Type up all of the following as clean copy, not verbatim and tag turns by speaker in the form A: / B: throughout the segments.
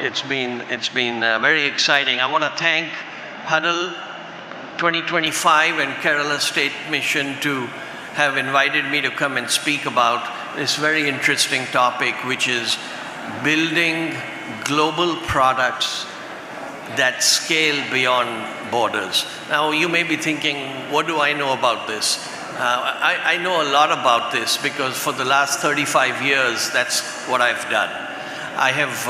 A: It's been very exciting. I want to thank Huddle 2025 and Kerala State Mission to have invited me to come and speak about this very interesting topic, which is building global products that scale beyond borders. Now, you may be thinking, what do I know about this? I know a lot about this because for the last 35 years, that's what I've done. I have,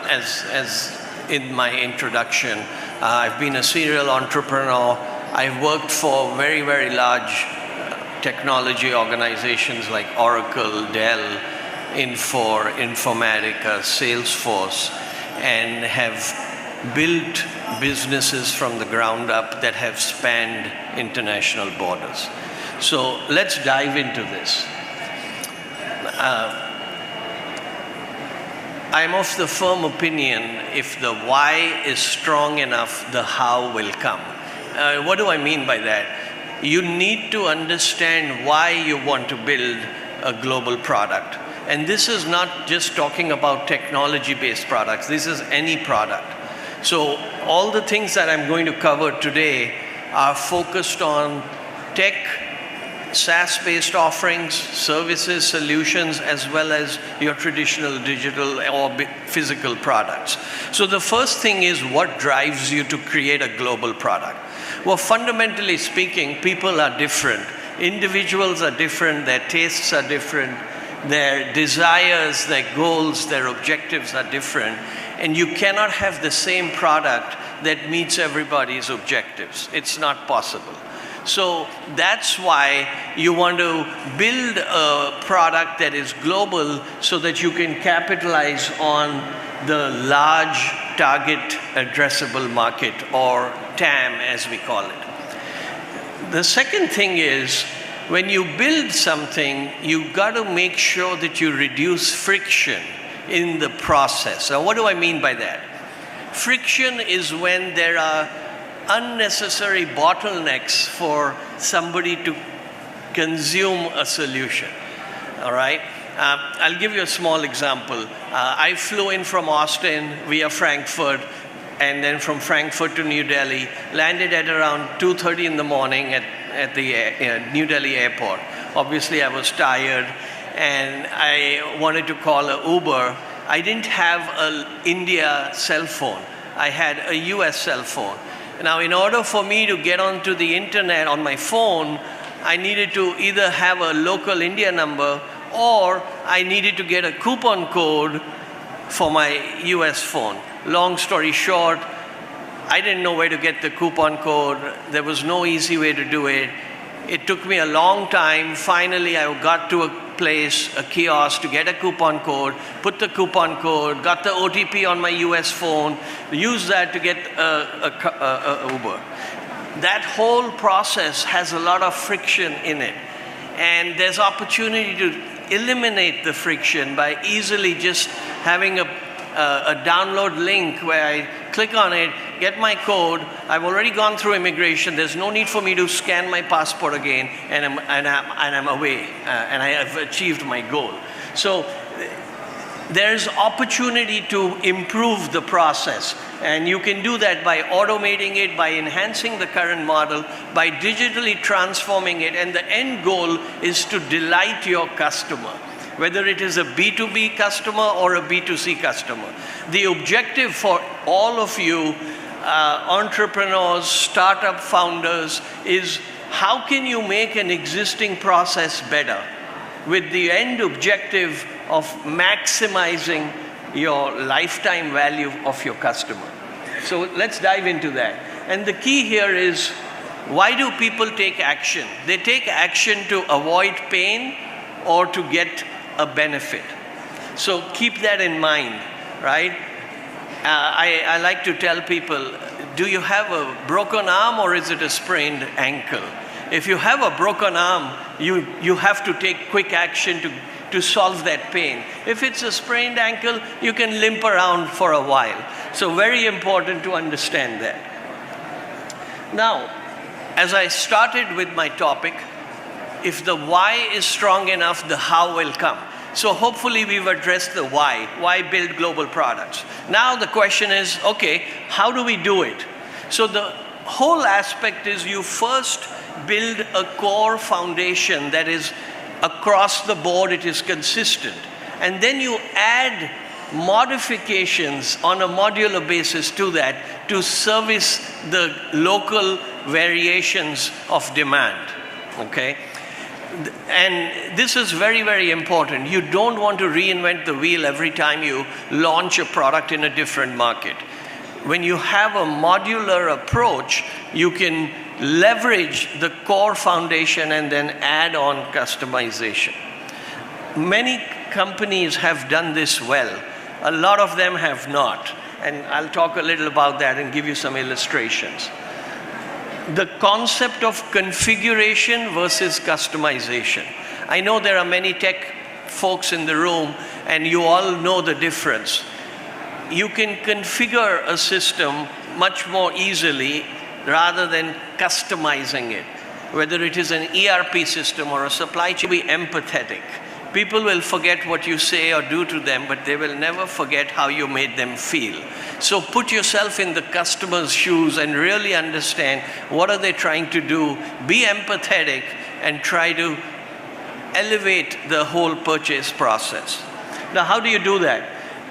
A: as in my introduction, I've been a serial entrepreneur. I've worked for very, very large technology organizations like Oracle, Dell, Infor, Informatica, Salesforce, and have built businesses from the ground up that have spanned international borders. So let's dive into this. I'm of the firm opinion, if the why is strong enough, the how will come. What do I mean by that? You need to understand why you want to build a global product. And this is not just talking about technology-based products. This is any product. So all the things that I'm going to cover today are focused on tech, SaaS-based offerings, services, solutions, as well as your traditional digital or physical products. So the first thing is, what drives you to create a global product? Well, fundamentally speaking, people are different. Individuals are different, their tastes are different, their desires, their goals, their objectives are different, and you cannot have the same product that meets everybody's objectives. It's not possible. So that's why you want to build a product that is global so that you can capitalize on the large target addressable market, or TAM as we call it. The second thing is, when you build something, you've got to make sure that you reduce friction in the process. Now, what do I mean by that? Friction is when there are unnecessary bottlenecks for somebody to consume a solution, all right? I'll give you a small example. I flew in from Austin via Frankfurt, and then from Frankfurt to New Delhi, landed at around 2:30 in the morning at the New Delhi airport. Obviously, I was tired, and I wanted to call an Uber. I didn't have an India cell phone. I had a US cell phone. Now, in order for me to get onto the internet on my phone, I needed to either have a local India number, or I needed to get a coupon code for my US phone. Long story short, I didn't know where to get the coupon code. There was no easy way to do it. It took me a long time. Finally, I got to a place, a kiosk, to get a coupon code, put the coupon code, got the OTP on my US phone, used that to get a Uber. That whole process has a lot of friction in it. And there's opportunity to eliminate the friction by easily just having a download link where I click on it, get my code. I've already gone through immigration. There's no need for me to scan my passport again, and I'm away, and I have achieved my goal. So there's opportunity to improve the process, and you can do that by automating it, by enhancing the current model, by digitally transforming it, and the end goal is to delight your customer, whether it is a B2B customer or a B2C customer. The objective for all of you, entrepreneurs, startup founders, is how can you make an existing process better with the end objective of maximizing your lifetime value of your customer. So let's dive into that. And the key here is, why do people take action? They take action to avoid pain or to get a benefit. So keep that in mind, right? I like to tell people, do you have a broken arm or is it a sprained ankle? If you have a broken arm, you have to take quick action to solve that pain. If it's a sprained ankle, you can limp around for a while. So very important to understand that. Now, as I started with my topic, if the why is strong enough, the how will come. So hopefully we've addressed the why. Why build global products? Now the question is, okay, how do we do it? So the whole aspect is you first build a core foundation that is across the board, it is consistent. And then you add modifications on a modular basis to that to service the local variations of demand, okay? And this is very, very important. You don't want to reinvent the wheel every time you launch a product in a different market. When you have a modular approach, you can leverage the core foundation and then add on customization. Many companies have done this well. A lot of them have not. And I'll talk a little about that and give you some illustrations. The concept of configuration versus customization. I know there are many tech folks in the room, and you all know the difference. You can configure a system much more easily rather than customizing it. Whether it is an ERP system or a supply chain, be empathetic. People will forget what you say or do to them, but they will never forget how you made them feel. So put yourself in the customer's shoes and really understand what are they trying to do. Be empathetic and try to elevate the whole purchase process. Now, how do you do that?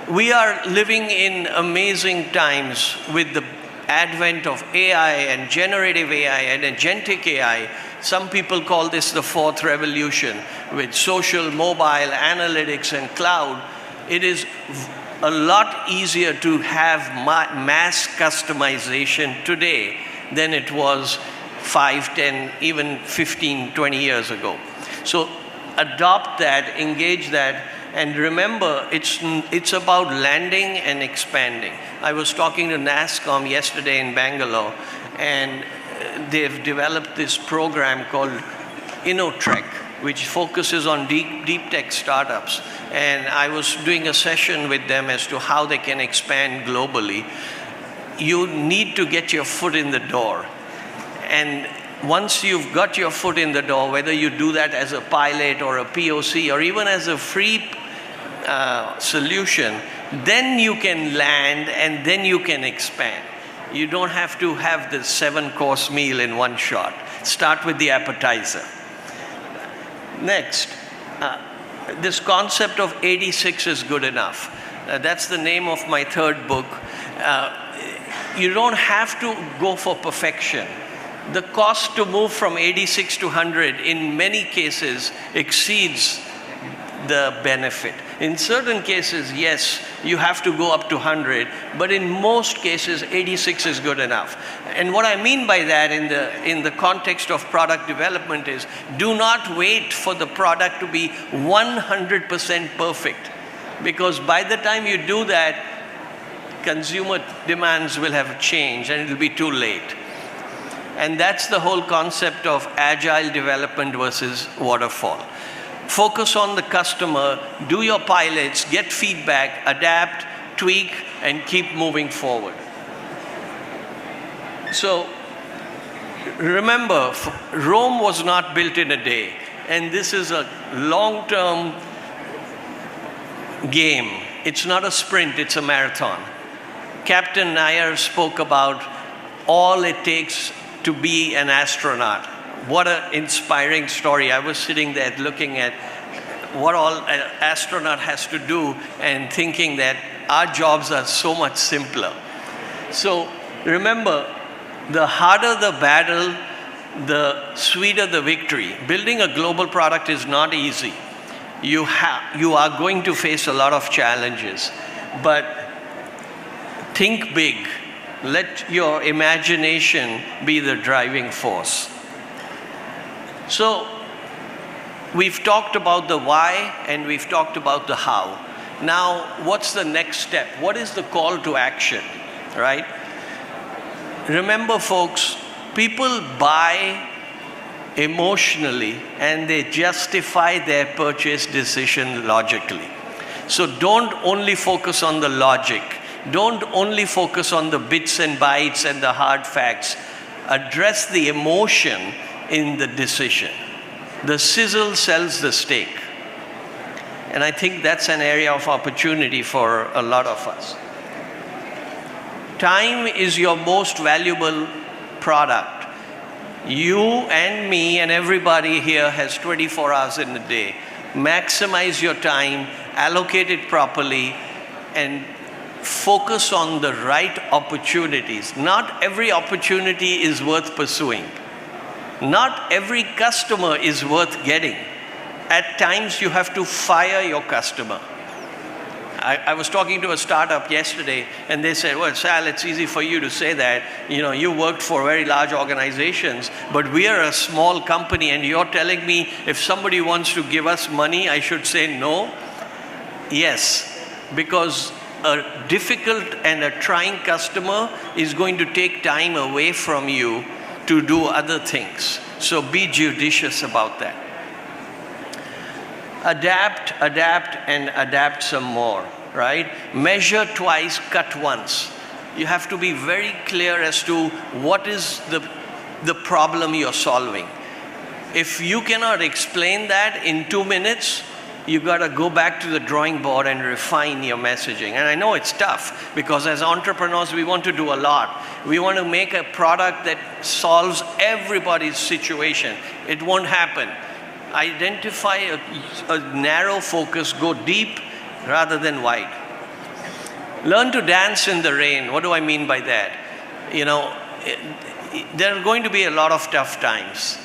A: We are living in amazing times with the advent of AI and generative AI and agentic AI. Some people call this the fourth revolution with social, mobile, analytics, and cloud. It is a lot easier to have mass customization today than it was 5, 10, even 15, 20 years ago. So adopt that, engage that, and remember, it's about landing and expanding. I was talking to NASSCOM yesterday in Bangalore, and they've developed this program called Innovators, which focuses on deep tech startups. And I was doing a session with them as to how they can expand globally. You need to get your foot in the door. And once you've got your foot in the door, whether you do that as a pilot or a POC or even as a free solution, then you can land and then you can expand. You don't have to have the 7-course meal in one shot. Start with the appetizer. Next, this concept of 86 is good enough. That's the name of my third book. You don't have to go for perfection. The cost to move from 86 to 100 in many cases exceeds the benefit. In certain cases, yes, you have to go up to 100, but in most cases, 86 is good enough. And what I mean by that in the context of product development is, do not wait for the product to be 100% perfect, because by the time you do that, consumer demands will have changed and it will be too late. And that's the whole concept of agile development versus waterfall. Focus on the customer, do your pilots, get feedback, adapt, tweak, and keep moving forward. So remember, Rome was not built in a day, and this is a long-term game. It's not a sprint, it's a marathon. Captain Nair spoke about all it takes to be an astronaut. What an inspiring story. I was sitting there looking at what all an astronaut has to do and thinking that our jobs are so much simpler. So remember, the harder the battle, the sweeter the victory. Building a global product is not easy. You are going to face a lot of challenges, but think big. Let your imagination be the driving force. So we've talked about the why and we've talked about the how. Now, what's the next step? What is the call to action, right? Remember, folks, people buy emotionally and they justify their purchase decision logically. So don't only focus on the logic. Don't only focus on the bits and bytes and the hard facts. Address the emotion in the decision. The sizzle sells the steak. And I think that's an area of opportunity for a lot of us. Time is your most valuable product. You and me and everybody here has 24 hours in a day. Maximize your time, allocate it properly, and focus on the right opportunities. Not every opportunity is worth pursuing. Not every customer is worth getting. At times you have to fire your customer. I was talking to a startup yesterday and they said, well, Sal, it's easy for you to say that. You worked for very large organizations, but we are a small company and you're telling me if somebody wants to give us money, I should say no? Yes, because a difficult and a trying customer is going to take time away from you to do other things. So be judicious about that. Adapt, and adapt some more, right? Measure twice, cut once. You have to be very clear as to what is the problem you're solving. If you cannot explain that in 2 minutes, you got to go back to the drawing board and refine your messaging. And I know it's tough because as entrepreneurs, we want to do a lot. We want to make a product that solves everybody's situation. It won't happen. Identify a narrow focus, go deep rather than wide. Learn to dance in the rain. What do I mean by that? There are going to be a lot of tough times.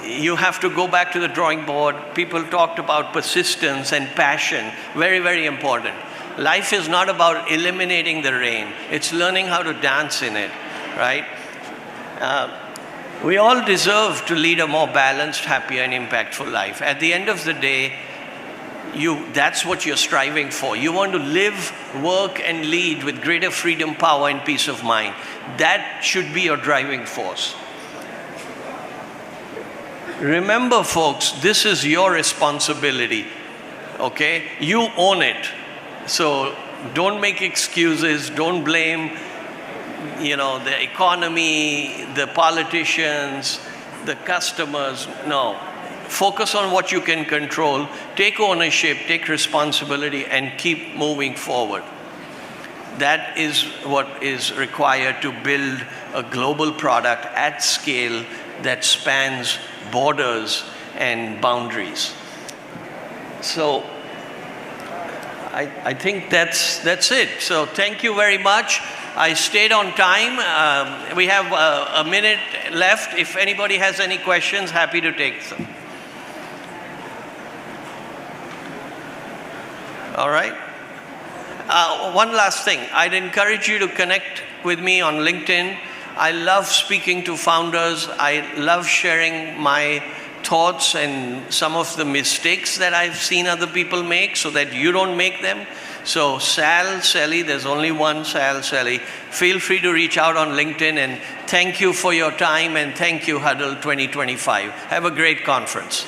A: You have to go back to the drawing board. People talked about persistence and passion. Very, very important. Life is not about eliminating the rain. It's learning how to dance in it, right? We all deserve to lead a more balanced, happier, and impactful life. At the end of the day, that's what you're striving for. You want to live, work, and lead with greater freedom, power, and peace of mind. That should be your driving force. Remember, folks, this is your responsibility, okay? You own it. So don't make excuses, don't blame the economy, the politicians, the customers. No. Focus on what you can control. Take ownership, take responsibility, and keep moving forward. That is what is required to build a global product at scale that spans borders and boundaries. So I think that's it. So thank you very much. I stayed on time. We have a minute left. If anybody has any questions, happy to take some. All right. One last thing. I'd encourage you to connect with me on LinkedIn. I love speaking to founders. I love sharing my thoughts and some of the mistakes that I've seen other people make so that you don't make them. So Sal, Celly, there's only one Sal, Celly. Feel free to reach out on LinkedIn, and thank you for your time, and thank you, Huddle 2025. Have a great conference.